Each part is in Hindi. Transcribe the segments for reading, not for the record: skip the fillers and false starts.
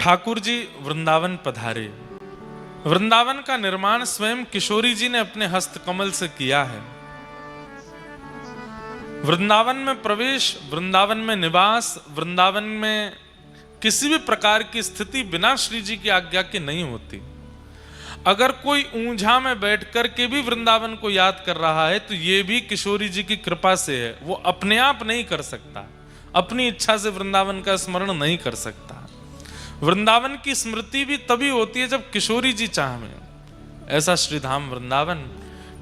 ठाकुर जी वृंदावन पधारे। वृंदावन का निर्माण स्वयं किशोरी जी ने अपने हस्त कमल से किया है। वृंदावन में प्रवेश, वृंदावन में निवास, वृंदावन में किसी भी प्रकार की स्थिति बिना श्री जी की आज्ञा के नहीं होती। अगर कोई ऊंझा में बैठ कर के भी वृंदावन को याद कर रहा है तो ये भी किशोरी जी की कृपा से है। वो अपने आप नहीं कर सकता, अपनी इच्छा से वृंदावन का स्मरण नहीं कर सकता। वृंदावन की स्मृति भी तभी होती है जब किशोरी जी चाहें। ऐसा श्रीधाम वृंदावन,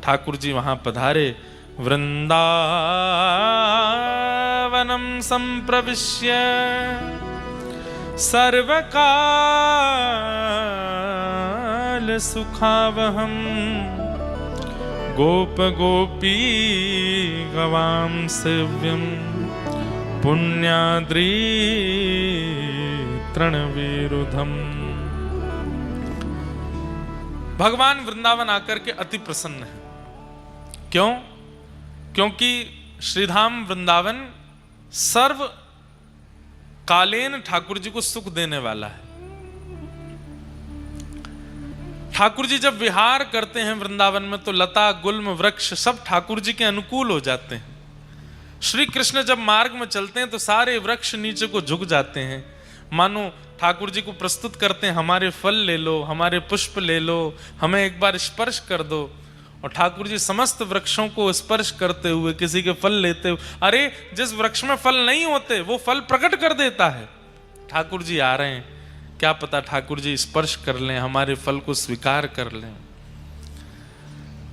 ठाकुर जी वहां पधारे। वृंदावनम संप्रविश्य सर्वकाल सुखावहम गोप गोपी गवाम सेव्यम पुण्याद्री तृणविरुधम। भगवान वृंदावन आकर के अति प्रसन्न है। क्यों? क्योंकि श्रीधाम वृंदावन सर्व कालीन ठाकुर जी को सुख देने वाला है। ठाकुर जी जब विहार करते हैं वृंदावन में तो लता गुल्म वृक्ष सब ठाकुर जी के अनुकूल हो जाते हैं। श्री कृष्ण जब मार्ग में चलते हैं तो सारे वृक्ष नीचे को झुक जाते हैं, मानो ठाकुर जी को प्रस्तुत करते हैं, हमारे फल ले लो, हमारे पुष्प ले लो, हमें एक बार स्पर्श कर दो। और ठाकुर जी समस्त वृक्षों को स्पर्श करते हुए, किसी के फल लेते हुए, अरे जिस वृक्ष में फल नहीं होते वो फल प्रकट कर देता है। ठाकुर जी आ रहे हैं, क्या पता ठाकुर जी स्पर्श कर लें, हमारे फल को स्वीकार कर लें।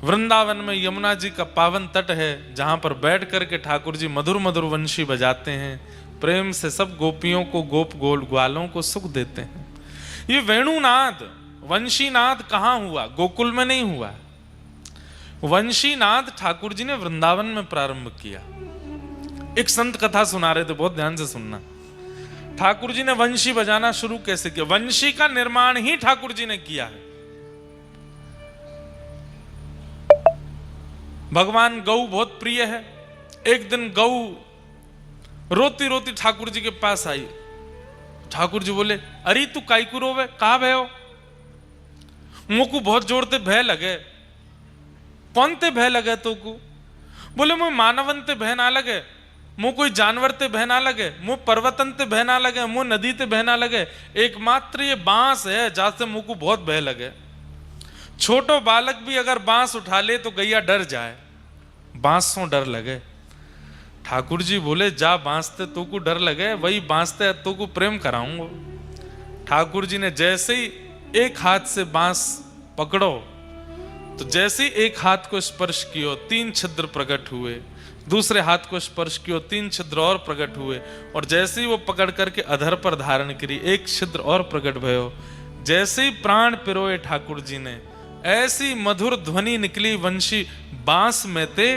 वृंदावन में यमुना जी का पावन तट है जहां पर बैठ करके ठाकुर जी मधुर मधुर वंशी बजाते हैं, प्रेम से सब गोपियों को, गोप गोल ग्वालों को सुख देते हैं। ये वेणुनाद, वंशीनाद कहां हुआ? गोकुल में नहीं हुआ। वंशीनाद ठाकुर जी ने वृंदावन में प्रारंभ किया। एक संत कथा सुना रहे थे, बहुत ध्यान से सुनना। ठाकुर जी ने वंशी बजाना शुरू कैसे किया? वंशी का निर्माण ही ठाकुर जी ने किया है। भगवान गौ बहुत प्रिय है। एक दिन गौ रोती रोती ठाकुर जी के पास आई। ठाकुर जी बोले, अरे तू काईकू रोवे, कहा भयो? मुझको बहुत जोर ते भय लगे। कौन ते भय लगे तो को? बोले मुझे मानवन ते भय ना लगे, मुझ कोई जानवर ते भय ना लगे, मुझ पर्वतन ते भय ना लगे, मुझ नदी ते भय ना लगे, एकमात्र ये बांस है जहां से मुझको बहुत भय लगे। छोटो बालक भी अगर बांस उठा ले तो गैया डर जाए, बांस से डर लगे। ठाकुर जी बोले, जा बांसते तो को डर लगे, वही बांसते तो को प्रेम कराऊंगा। ठाकुर जी ने जैसे ही एक हाथ से बांस पकड़ो तो जैसे ही एक हाथ को स्पर्श कियो 3 छिद्र प्रकट हुए, दूसरे हाथ को स्पर्श कियो 3 छिद्र और प्रकट हुए, और जैसे ही वो पकड़ करके अधर पर धारण करी 1 छिद्र और प्रकट भयो। जैसे ही प्राण पिरोए ठाकुर जी ने, ऐसी मधुर ध्वनि निकली वंशी बांस में ते।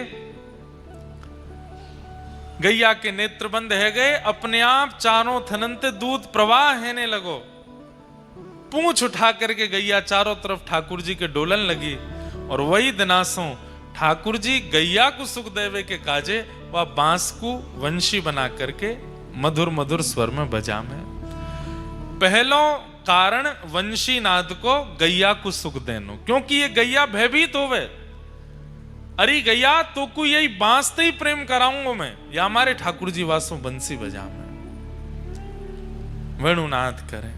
गैया के नेत्र बंद है गए, अपने आप चारों थनंते दूध प्रवाह हैने लगो। पूंछ उठा करके गैया चारों तरफ ठाकुर जी के डोलन लगी। और वही दिनासों ठाकुर जी गैया को सुख देवे के काजे वह बांस को वंशी बना करके मधुर मधुर स्वर में बजा में। पहलो कारण वंशी नाद को गैया को सुख देनो, क्योंकि ये गैया भयभीत होवे। अरे गैया तो को यही बांसते ही प्रेम कराऊंगा मैं, या हमारे ठाकुर जी वासों बंसी बजा में वेणुनाद करें।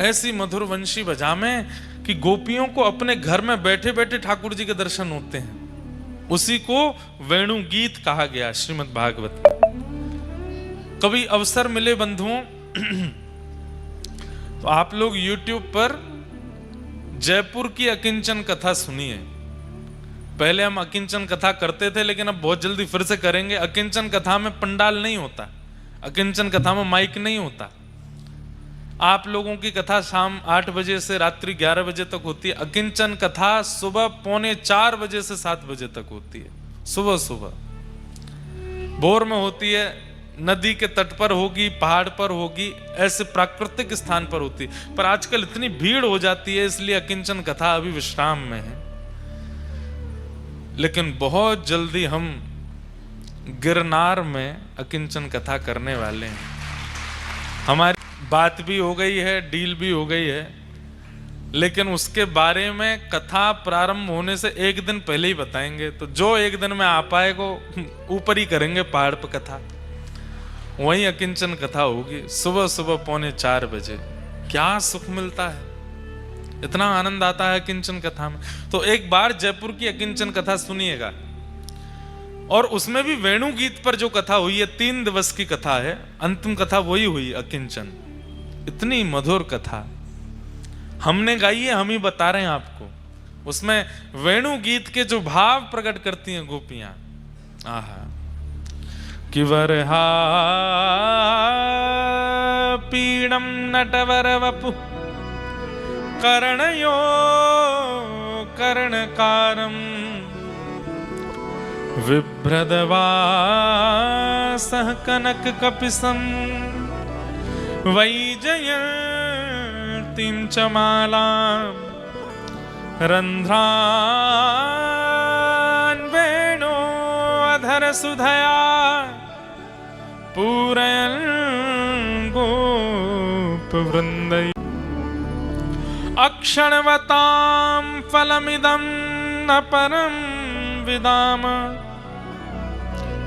ऐसी मधुर वंशी बजा में कि गोपियों को अपने घर में बैठे बैठे ठाकुर जी के दर्शन होते हैं। उसी को वेणु गीत कहा गया श्रीमद् भागवत। कभी अवसर मिले बंधुओं तो आप लोग YouTube पर जयपुर की अकिंचन कथा सुनिए। पहले हम अकिंचन कथा करते थे, लेकिन अब बहुत जल्दी फिर से करेंगे। अकिंचन कथा में पंडाल नहीं होता, अकिंचन कथा में माइक नहीं होता। आप लोगों की कथा शाम 8 बजे से रात्रि 11 बजे तक होती है। अकिंचन कथा सुबह 3:45 बजे से 7 बजे तक होती है। सुबह सुबह भोर में होती है, नदी के तट पर होगी, पहाड़ पर होगी, ऐसे प्राकृतिक स्थान पर होती। पर आजकल इतनी भीड़ हो जाती है, इसलिए अकिंचन कथा अभी विश्राम में है। लेकिन बहुत जल्दी हम गिरनार में अकिंचन कथा करने वाले हैं। हमारी बात भी हो गई है, डील भी हो गई है, लेकिन उसके बारे में कथा प्रारंभ होने से एक दिन पहले ही बताएंगे। तो जो एक दिन में आ पाएगो ऊपर ही करेंगे पहाड़ पर कथा, वहीं अकिंचन कथा होगी सुबह सुबह 3:45 बजे। क्या सुख मिलता है, इतना आनंद आता है अकिंचन कथा में। तो एक बार जयपुर की अकिंचन कथा सुनिएगा, और उसमें भी वेणु गीत पर जो कथा हुई है, 3 दिवस की कथा है, अंतिम कथा वही हुई अकिंचन। इतनी मधुर कथा हमने गाई है, हम ही बता रहे हैं आपको। उसमें वेणु गीत के जो भाव प्रकट करती हैं गोपियां, आहा। कि वरहा पीड़म नटवर वपु कर्णयो कर्णकारम विभ्रदवासः कनक कपिसं वैजयन्तीं च मालां रन्ध्रान् वेणो अधर सुधया पूरयन् गोपवृन्दै अक्षणवतां फलमिदं न परं विदाम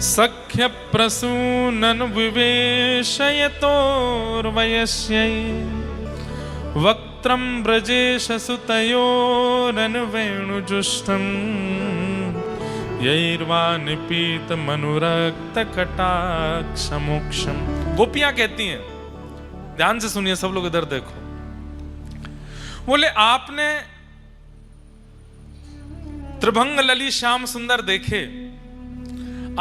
सख्य प्रसूनन विवेशयतोर्वयस्यै वक्त्रं ब्रजेश सुतयोरनु वेणुजुष्टं यैर्वा निपीत मनुरक्त कटाक्षमोक्षम। गोपियां कहती हैं, ध्यान से सुनिए सब लोग, इधर देखो। बोले आपने त्रिभंग लली श्याम सुंदर देखे,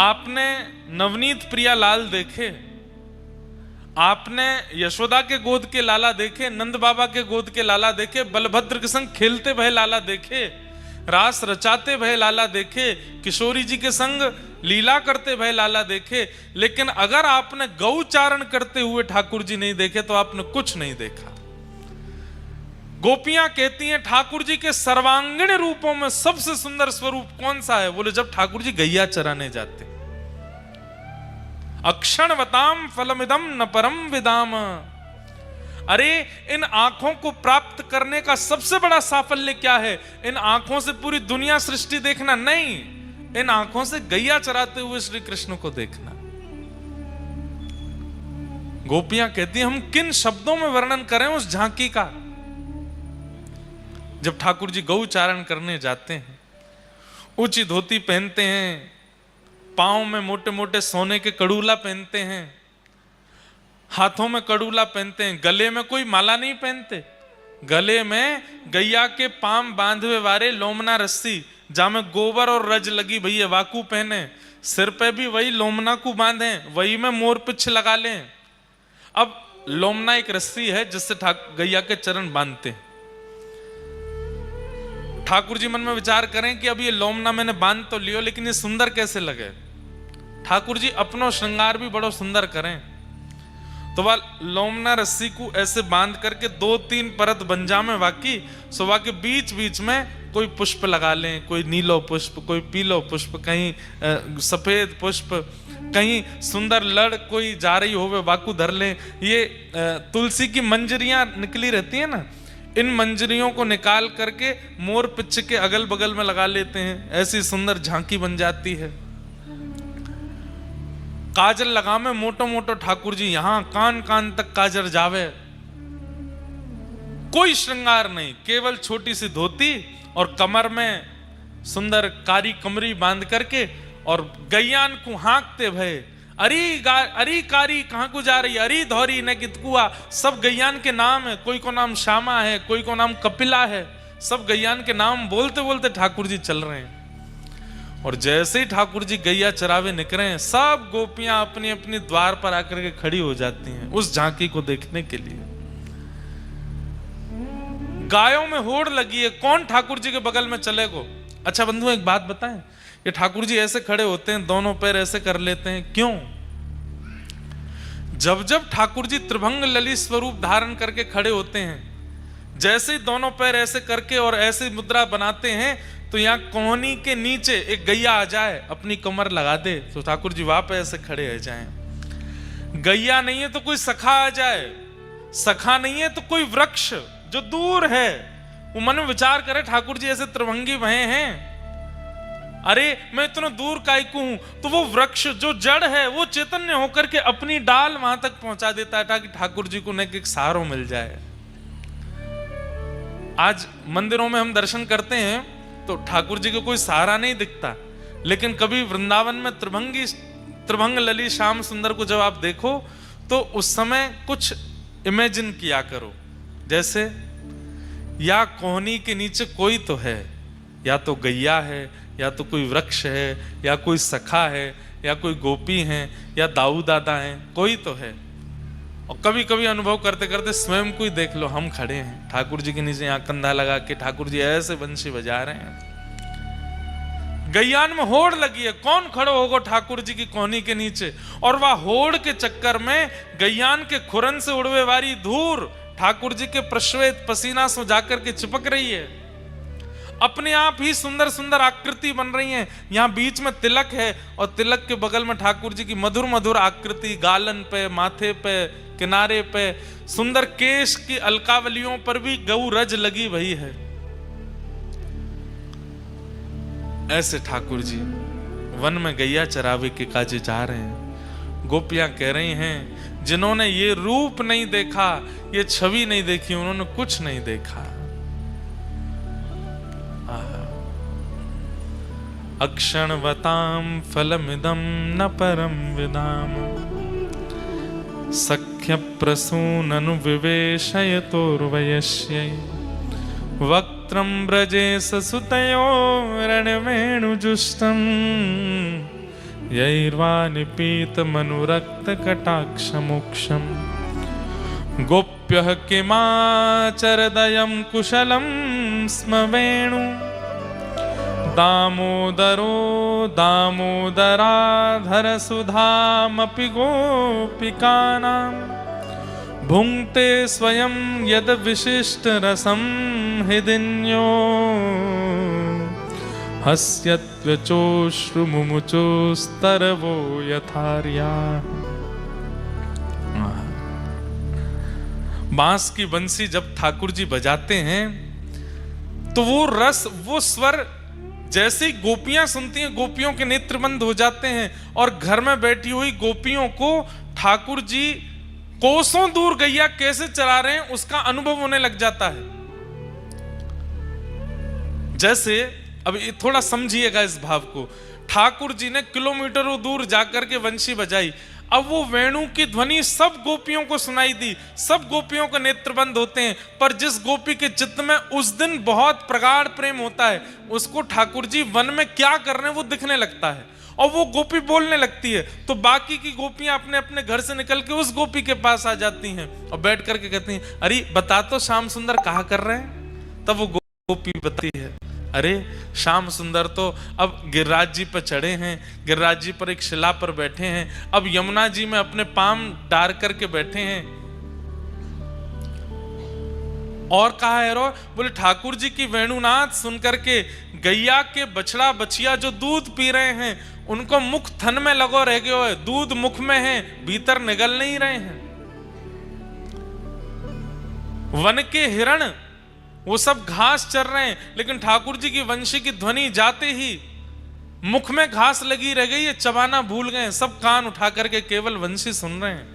आपने नवनीत प्रिया लाल देखे, आपने यशोदा के गोद के लाला देखे, नंद बाबा के गोद के लाला देखे, बलभद्र के संग खेलते भय लाला देखे, रास रचाते भय लाला देखे, किशोरी जी के संग लीला करते भय लाला देखे, लेकिन अगर आपने गौचारण करते हुए ठाकुर जी नहीं देखे तो आपने कुछ नहीं देखा। गोपियां कहती हैं ठाकुर जी के सर्वांगीण रूपों में सबसे सुंदर स्वरूप कौन सा है? बोले जब ठाकुर जी गैया चराने जाते। अक्षणवताम फलमिदम न परम विदाम। अरे इन आंखों को प्राप्त करने का सबसे बड़ा साफल्य क्या है? इन आंखों से पूरी दुनिया सृष्टि देखना नहीं, इन आंखों से गैया चराते हुए श्री कृष्ण को देखना। गोपियां कहती हैं हम किन शब्दों में वर्णन करें उस झांकी का। जब ठाकुर जी गौचारण करने जाते हैं, ऊंची धोती पहनते हैं, पांव में मोटे मोटे सोने के कड़ूला पहनते हैं, हाथों में कड़ूला पहनते हैं, गले में कोई माला नहीं पहनते, गले में गैया के पाम बांधवे वारे लोमना रस्सी, जहां में गोबर और रज लगी भैया वाकू पहने, सिर पे भी वही लोमना को बांधे, वही में मोर पिछ लगा लें। अब लोमना एक रस्सी है जिससे गैया के चरण बांधते हैं। ठाकुर जी मन में विचार करें कि अब ये लोमना मैंने बांध तो लियो, लेकिन ये सुंदर कैसे लगे। ठाकुर जी अपनो श्रृंगार भी बड़ो सुंदर करें, तो वह लोमना रस्सी को ऐसे बांध करके 2-3 परत बंजा में वाकी, सुबह के बीच बीच में कोई पुष्प लगा लें, कोई नीलो पुष्प, कोई पीलो पुष्प, कहीं सफेद पुष्प, कहीं सुंदर लड़ कोई जा रही होवे वाकू धर लें। ये तुलसी की मंजरियां निकली रहती है ना, इन मंजरियों को निकाल करके मोर पिच्छ के अगल बगल में लगा लेते हैं, ऐसी सुंदर झांकी बन जाती है। काजल लगा में मोटो मोटो ठाकुर जी यहां कान कान तक काजल जावे, कोई श्रृंगार नहीं, केवल छोटी सी धोती और कमर में सुंदर कारी कमरी बांध करके, और गैयान को हाँकते भय अरी कारी कहां को जा रही, अरी धौरी न कितकुआ, सब गैयान के नाम है। कोई को नाम श्यामा है, कोई को नाम कपिला है, सब गैयान के नाम बोलते बोलते ठाकुर जी चल रहे हैं। और जैसे ही ठाकुर जी गैया चरावे निकले हैं, सब गोपियां अपनी अपनी द्वार पर आकर के खड़ी हो जाती हैं उस झांकी को देखने के लिए। गायों में होड़ लगी है, कौन ठाकुर जी के बगल में चलेगो। अच्छा बंधु एक बात बताएं, ये ठाकुर जी ऐसे खड़े होते हैं, दोनों पैर ऐसे कर लेते हैं, क्यों? जब जब ठाकुर जी त्रिभंग ललित स्वरूप धारण करके खड़े होते हैं, जैसे ही दोनों पैर ऐसे करके और ऐसे मुद्रा बनाते हैं, तो यहाँ कोहनी के नीचे एक गैया आ जाए, अपनी कमर लगा दे, तो ठाकुर जी वहां पे ऐसे खड़े रह जाएं। गैया नहीं है तो कोई सखा आ जाए, सखा नहीं है तो कोई वृक्ष जो दूर है वो मन में विचार करे ठाकुर जी ऐसे त्रिभंगी भये हैं, अरे मैं इतना दूर कायकू हूं, तो वो वृक्ष जो जड़ है वो चैतन्य होकर के अपनी डाल वहां तक पहुंचा देता है ताकि ठाकुर जी को न एक सहारो मिल जाए। आज मंदिरों में हम दर्शन करते हैं तो ठाकुर जी को कोई सहारा नहीं दिखता, लेकिन कभी वृंदावन में त्रिभंग लली श्याम सुंदर को जब आप देखो तो उस समय कुछ इमेजिन किया करो, जैसे या कोहनी के नीचे कोई तो है, या तो गैया है, या तो कोई वृक्ष है, या कोई सखा है, या कोई गोपी है, या दाऊ दादा है, कोई तो है। और कभी कभी अनुभव करते करते स्वयं को ही देख लो, हम खड़े हैं ठाकुर जी के नीचे, यहाँ कंधा लगा के ठाकुर जी ऐसे बंशी बजा रहे हैं। गैयान में होड़ लगी है, कौन खड़ो होगा ठाकुर जी की कोहनी के नीचे, और वह होड़ के चक्कर में गैयान के खुरन से उड़वे वाली धूल ठाकुर जी के प्रश्वेत पसीना से जाकर के चिपक रही है। अपने आप ही सुंदर सुंदर आकृति बन रही है। यहाँ बीच में तिलक है और तिलक के बगल में ठाकुर जी की मधुर मधुर आकृति, गालन पे, माथे पे, किनारे पे, सुंदर केश की अलकावलियों पर भी गौ रज लगी वही है। ऐसे ठाकुर जी वन में गैया चरावे के काजे जा रहे हैं। गोपियां कह रही हैं जिन्होंने ये रूप नहीं देखा, ये छवि नहीं देखी, उन्होंने कुछ नहीं देखा। अक्षणवतां फलमिदं न परम विदाम सख्य प्रसूननु विवेशयतोर्वयस्यै वक्त्रं ब्रजे ससुतयो रणवेणुजुष्टं यैर्वानिपीतमनुरक्तकटाक्षमोक्षं गोप्यः किमाचरदयं कुशलं स्म वेणु दामोदरो दामोदराधर सुधामपि गोपिकानां भुङ्क्ते स्वयं यद विशिष्ट रसं हृदिन्यो हस्यत्वचोश्रुमुमुचोस्तरवो यथार्या। बांस की बंसी जब ठाकुर जी बजाते हैं तो वो रस, वो स्वर जैसे ही गोपियां सुनती हैं, गोपियों के नेत्र बंद हो जाते हैं और घर में बैठी हुई गोपियों को ठाकुर जी कोसों दूर गैया कैसे चला रहे हैं उसका अनुभव होने लग जाता है। जैसे अब ये थोड़ा समझिएगा इस भाव को, ठाकुर जी ने किलोमीटरों दूर जाकर के वंशी बजाई, अब वो वेणु की ध्वनि सब गोपियों को सुनाई दी, सब गोपियों के नेत्र बंद होते हैं, पर जिस गोपी के चित्त में उस दिन बहुत प्रगाढ़ प्रेम होता है, उसको ठाकुर जी वन में क्या कर रहे हैं वो दिखने लगता है और वो गोपी बोलने लगती है, तो बाकी की गोपियां अपने अपने घर से निकल के उस गोपी के पास आ जाती हैं और बैठ करके कहती हैं, अरे बता तो श्याम सुंदर कहा कर रहे हैं। तब वो गोपी बताती है, अरे श्याम सुंदर तो अब गिरिराज जी पर चढ़े हैं, गिरिराज जी पर एक शिला पर बैठे हैं, अब यमुना जी में अपने पांव डार करके बैठे हैं। और कहा है रो, बोले ठाकुर जी की वेणुनाथ सुन करके गैया के बछड़ा बछिया जो दूध पी रहे हैं उनको मुख थन में लगो रह गए हो, दूध मुख में है, भीतर निगल नहीं रहे हैं। वन के हिरण वो सब घास चर रहे हैं, लेकिन ठाकुर जी की वंशी की ध्वनि जाते ही मुख में घास लगी रह गई है, चबाना भूल गए, सब कान उठा करके केवल वंशी सुन रहे हैं।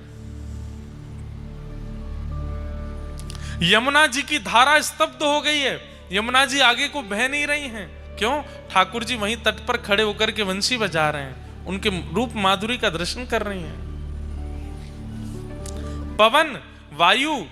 यमुना जी की धारा स्तब्ध हो गई है, यमुना जी आगे को बह नहीं रही हैं। क्यों? ठाकुर जी वहीं तट पर खड़े होकर के वंशी बजा रहे हैं, उनके रूप माधुरी का दर्शन कर रही हैं। पवन वायु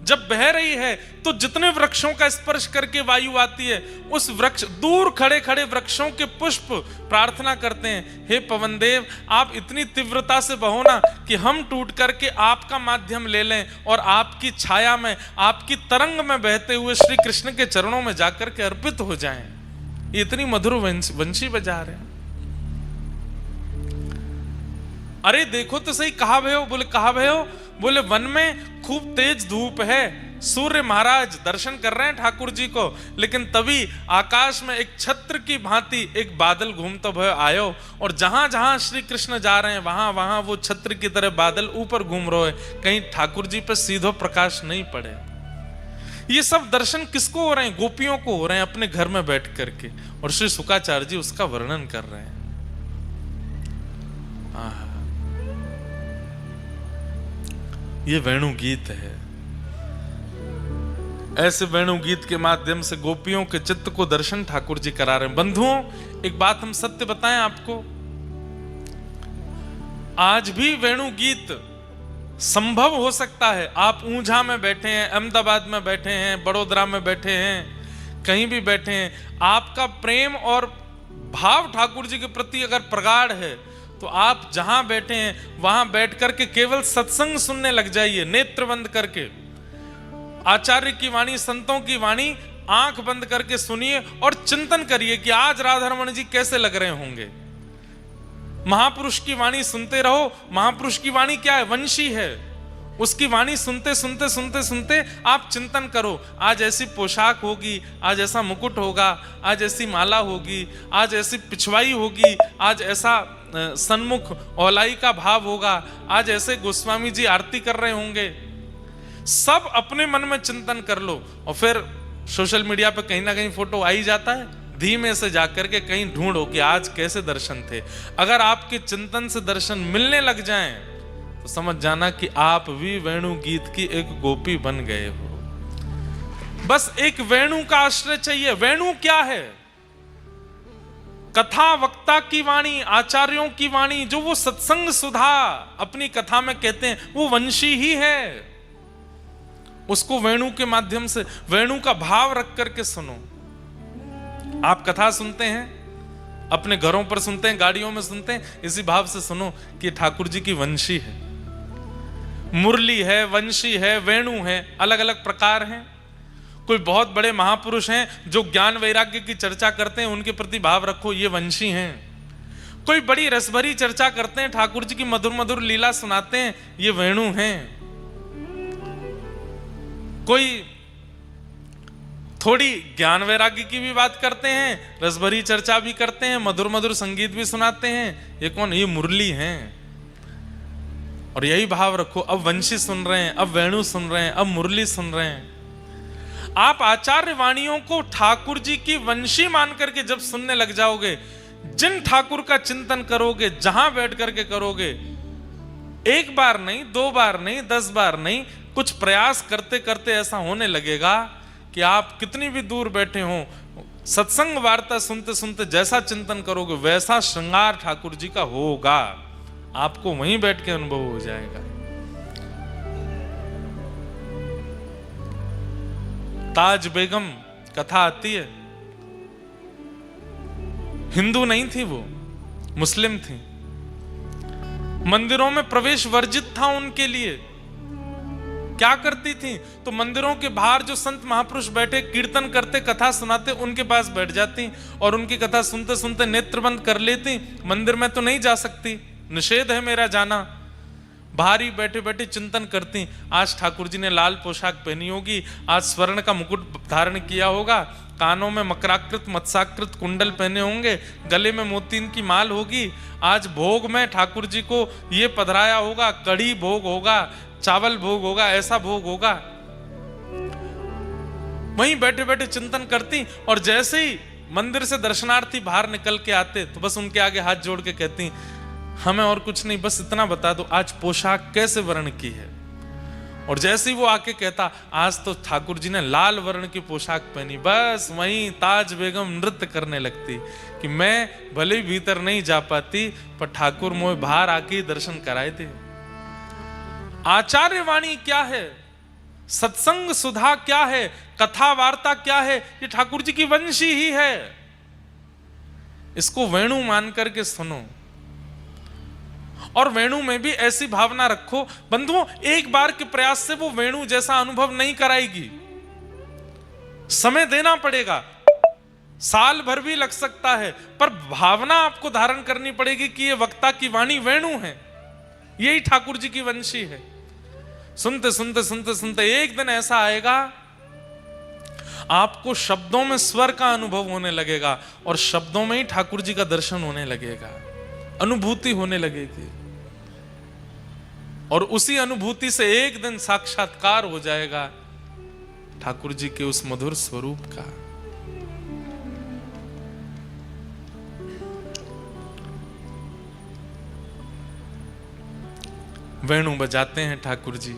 जब बह रही है तो जितने वृक्षों का स्पर्श करके वायु आती है, उस वृक्ष दूर खड़े खड़े वृक्षों के पुष्प प्रार्थना करते हैं, हे पवन देव आप इतनी तीव्रता से बहो ना कि हम टूट करके आपका माध्यम ले लें और आपकी छाया में, आपकी तरंग में बहते हुए श्री कृष्ण के चरणों में जाकर के अर्पित हो जाएं। इतनी मधुर वंशी बजा रहे हैं। अरे देखो तो सही, कहा भयो? बोले कहा भयो? बोले वन में खूब तेज धूप है, सूर्य महाराज दर्शन कर रहे हैं ठाकुर जी को, लेकिन तभी आकाश में एक छत्र की भांति एक बादल घूमता हुआ आयो, और जहां जहां श्री कृष्ण जा रहे हैं वहां वहां वो छत्र की तरह बादल ऊपर घूम रहे हैं, कहीं ठाकुर जी पर सीधो प्रकाश नहीं पड़े। ये सब दर्शन किसको हो रहे हैं? गोपियों को हो रहे हैं, अपने घर में बैठ करके, और श्री शुकाचार्य जी उसका वर्णन कर रहे हैं। ये वेणु गीत है। ऐसे वेणु गीत के माध्यम से गोपियों के चित्त को दर्शन ठाकुर जी करा रहे हैं। बंधुओं, एक बात हम सत्य बताएं आपको, आज भी वेणु गीत संभव हो सकता है। आप ऊंझा में बैठे हैं, अहमदाबाद में बैठे हैं, बड़ोदरा में बैठे हैं, कहीं भी बैठे हैं, आपका प्रेम और भाव ठाकुर जी के प्रति अगर प्रगाढ़ है तो आप जहां बैठे हैं वहां बैठ करके केवल सत्संग सुनने लग जाइए, नेत्र बंद करके। आचार्य की वाणी, संतों की वाणी आंख बंद करके सुनिए और चिंतन करिए कि आज राधा रमण जी कैसे लग रहे होंगे। महापुरुष की वाणी सुनते रहो। महापुरुष की वाणी क्या है? वंशी है। उसकी वाणी सुनते सुनते सुनते सुनते आप चिंतन करो, आज ऐसी पोशाक होगी, आज ऐसा मुकुट होगा, आज ऐसी माला होगी, आज ऐसी पिछवाई होगी, आज ऐसा सन्मुख औलाई का भाव होगा, आज ऐसे गोस्वामी जी आरती कर रहे होंगे। सब अपने मन में चिंतन कर लो, और फिर सोशल मीडिया पे कहीं ना कहीं फोटो आ ही जाता है, धीमे से जाकर के कहीं ढूंढो कि आज कैसे दर्शन थे। अगर आपके चिंतन से दर्शन मिलने लग जाएं तो समझ जाना कि आप भी वेणु गीत की एक गोपी बन गए हो। बस एक वेणु का आश्रय चाहिए। वेणु क्या है? कथा वक्ता की वाणी, आचार्यों की वाणी, जो वो सत्संग सुधा अपनी कथा में कहते हैं, वो वंशी ही है। उसको वेणु के माध्यम से, वेणु का भाव रख करके सुनो। आप कथा सुनते हैं, अपने घरों पर सुनते हैं, गाड़ियों में सुनते हैं, इसी भाव से सुनो कि ठाकुर जी की वंशी है, मुरली है, वंशी है, वेणु है, अलग अलग प्रकार हैं। कोई बहुत बड़े महापुरुष हैं जो ज्ञान वैराग्य की चर्चा करते हैं, उनके प्रति भाव रखो, ये वंशी हैं। कोई बड़ी रसभरी चर्चा करते हैं, ठाकुर जी की मधुर मधुर लीला सुनाते हैं, ये वेणु हैं। कोई थोड़ी ज्ञान वैराग्य की भी बात करते हैं, रसभरी चर्चा भी करते हैं, मधुर मधुर संगीत भी सुनाते हैं, ये कौन? ये मुरली हैं। और यही भाव रखो, अब वंशी सुन रहे हैं, अब वेणु सुन रहे हैं, अब मुरली सुन रहे हैं। आप आचार्य वाणियों को ठाकुर जी की वंशी मान करके जब सुनने लग जाओगे, जिन ठाकुर का चिंतन करोगे, जहां बैठ करके करोगे, एक बार नहीं, 2 बार नहीं, 10 बार नहीं, कुछ प्रयास करते करते ऐसा होने लगेगा कि आप कितनी भी दूर बैठे हो, सत्संग वार्ता सुनते सुनते जैसा चिंतन करोगे वैसा श्रृंगार ठाकुर जी का होगा। आपको वहीं बैठ के अनुभव हो जाएगा। ताज बेगम कथा आती है, हिंदू नहीं थी वो, मुस्लिम थी। मंदिरों में प्रवेश वर्जित था उनके लिए। क्या करती थी? तो मंदिरों के बाहर जो संत महापुरुष बैठे कीर्तन करते, कथा सुनाते, उनके पास बैठ जाती और उनकी कथा सुनते सुनते नेत्र बंद कर लेती। मंदिर में तो नहीं जा सकती, निषेध है मेरा जाना। बाहर ही बैठे बैठे चिंतन करती, आज ठाकुर जी ने लाल पोशाक पहनी होगी, आज स्वर्ण का मुकुट धारण किया होगा, कानों में मकराकृत मत्स्याकृत कुंडल पहने होंगे, गले में मोतीन की माल होगी, आज भोग में ठाकुर जी को ये पधराया होगा, कढ़ी भोग होगा, चावल भोग होगा, ऐसा भोग होगा। वहीं बैठे बैठे चिंतन करती, और जैसे ही मंदिर से दर्शनार्थी बाहर निकल के आते तो बस उनके आगे हाथ जोड़ के कहती, हमें और कुछ नहीं, बस इतना बता दो आज पोशाक कैसे वर्ण की है। और जैसे ही वो आके कहता, आज तो ठाकुर जी ने लाल वर्ण की पोशाक पहनी, बस वहीं ताज बेगम नृत्य करने लगती कि मैं भले भीतर नहीं जा पाती पर ठाकुर मोह बाहर आके दर्शन कराए थे। आचार्य वाणी क्या है? सत्संग सुधा क्या है? कथा वार्ता क्या है? ये ठाकुर जी की वंशी ही है। इसको वेणु मान करके सुनो, और वेणु में भी ऐसी भावना रखो। बंधुओं, एक बार के प्रयास से वो वेणु जैसा अनुभव नहीं कराएगी, समय देना पड़ेगा, साल भर भी लग सकता है, पर भावना आपको धारण करनी पड़ेगी कि ये वक्ता की वाणी वेणु है, यही ठाकुर जी की वंशी है। सुनते सुनते सुनते सुनते एक दिन ऐसा आएगा आपको शब्दों में स्वर का अनुभव होने लगेगा और शब्दों में ही ठाकुर जी का दर्शन होने लगेगा, अनुभूति होने लगेगी और उसी अनुभूति से एक दिन साक्षात्कार हो जाएगा ठाकुर जी के उस मधुर स्वरूप का। वेणु बजाते हैं ठाकुर जी,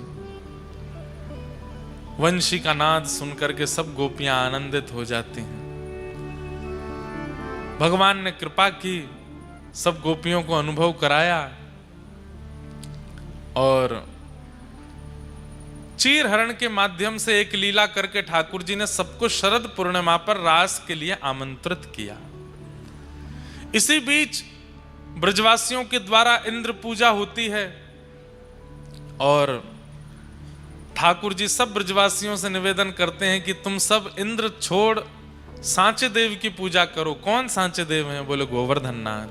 वंशी का नाद सुनकर के सब गोपियां आनंदित हो जाती हैं। भगवान ने कृपा की, सब गोपियों को अनुभव कराया और चीर हरण के माध्यम से एक लीला करके ठाकुर जी ने सबको शरद पूर्णिमा पर रास के लिए आमंत्रित किया। इसी बीच ब्रजवासियों के द्वारा इंद्र पूजा होती है और ठाकुर जी सब ब्रजवासियों से निवेदन करते हैं कि तुम सब इंद्र छोड़ सांचे देव की पूजा करो। कौन सांचे देव हैं? बोले गोवर्धन नाथ।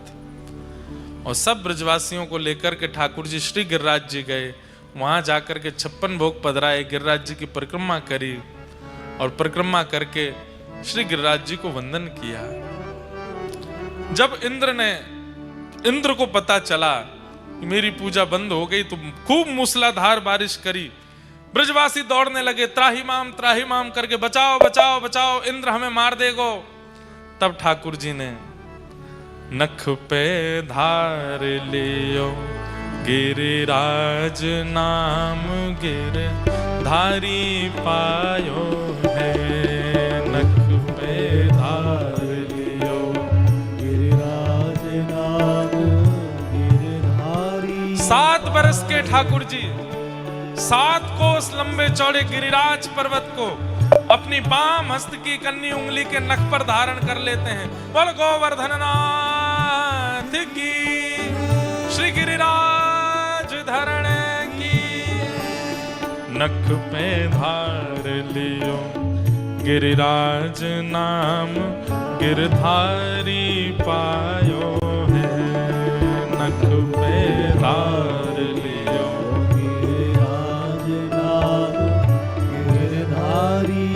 और सब ब्रजवासियों को लेकर के ठाकुर जी श्री गिरिराज जी गए, वहां जाकर के 56 भोग पधराए, गिरिराज जी की परिक्रमा करी और परिक्रमा करके श्री गिरिराज जी को वंदन किया। जब इंद्र को पता चला कि मेरी पूजा बंद हो गई तो खूब मूसलाधार बारिश करी। ब्रजवासी दौड़ने लगे, त्राही माम करके, बचाओ बचाओ बचाओ, इंद्र हमें मार देगो। तब ठाकुर जी ने नख पे धार लियो गिरिराज नाम गिरधारी पायो है। नख पे धार लियो गिरिराज नाम गिरधारी। 7 बरस के ठाकुर जी 7 कोस लंबे चौड़े गिरिराज पर्वत को अपनी बाम हस्त की कन्नी उंगली के नख पर धारण कर लेते हैं। बोल गोवर्धन नाथ की, श्री गिरिराज धरण की। नख पे धार लियो गिरिराज नाम गिरधारी पायो है। नख पे धार लियो गिरिराज नाम गिरधारी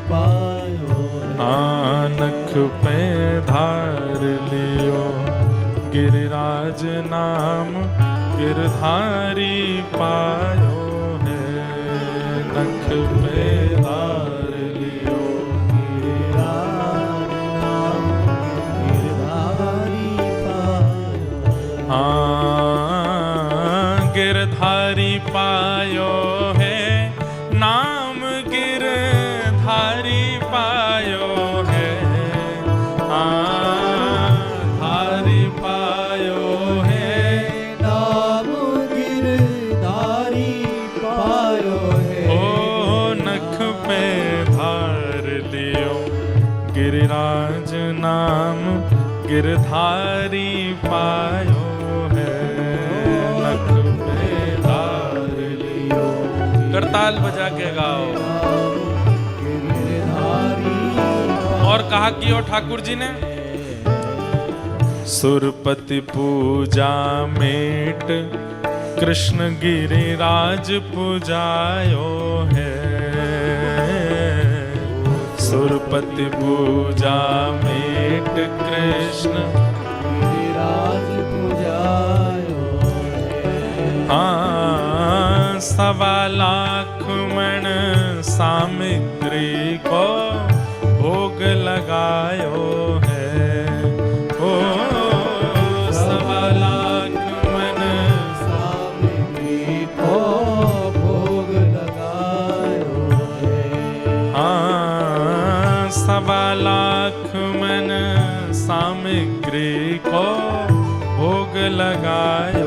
पायो। नख पे धार लियो गिरिराज नाम गिरधारी पायो है। नख पे धार लियो गिरिराज नाम गिरधारी पायो। गिरधारी पायो है, नाम गिरधारी पायो है। धारी पायो है, नाम गिरधारी पायो है। ओ नख पे धार लियो गिरिराज नाम गिरधारी पायो है। नख पे धार लियो। करताल बजा के गाओ। और कहा कि ओ ठाकुर जी ने सुरपति पूजा मेट कृष्ण गिरिराज पूजायो है। सुरपति पूजा मेट कृष्ण गिरिराज पूजायो है। 1.25 लाख मण सामग्री को भोग लगायो है। ओ 1.25 लाख मन सामग्री को भोग लगायो है। 1.25 लाख मन सामग्री को भोग लगायो